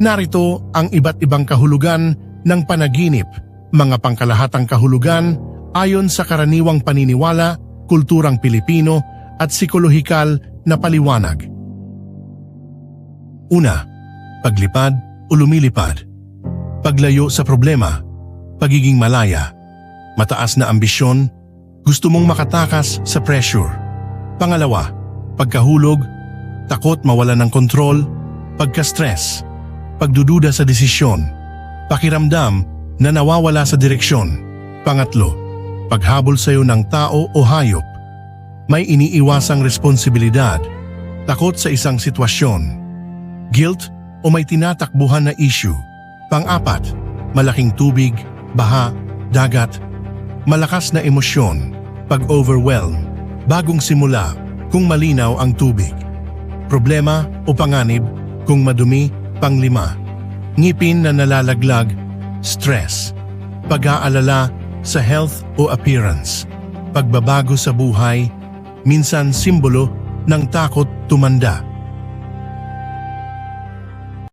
Narito ang iba't ibang kahulugan ng panaginip, mga pangkalahatang kahulugan ayon sa karaniwang paniniwala, kulturang Pilipino at psikolohikal na paliwanag. Una, paglipad o lumilipad. Paglayo sa problema, pagiging malaya, mataas na ambisyon, gusto mong makatakas sa pressure. Pangalawa, pagkahulog, takot mawala ng kontrol, pagka-stress, pagdududa sa desisyon, pakiramdam na nawawala sa direksyon. Pangatlo, paghabol sa iyo ng tao o hayop, may iniiwasang responsibilidad, takot sa isang sitwasyon, guilt o may tinatakbuhan na issue. Pang-apat, malaking tubig, baha, dagat, malakas na emosyon, pag-overwhelm, bagong simula kung malinaw ang tubig, problema o panganib kung madumi. Panglima, ngipin na nalalaglag, stress, pag-aalala sa health o appearance, pagbabago sa buhay, minsan simbolo ng takot tumanda.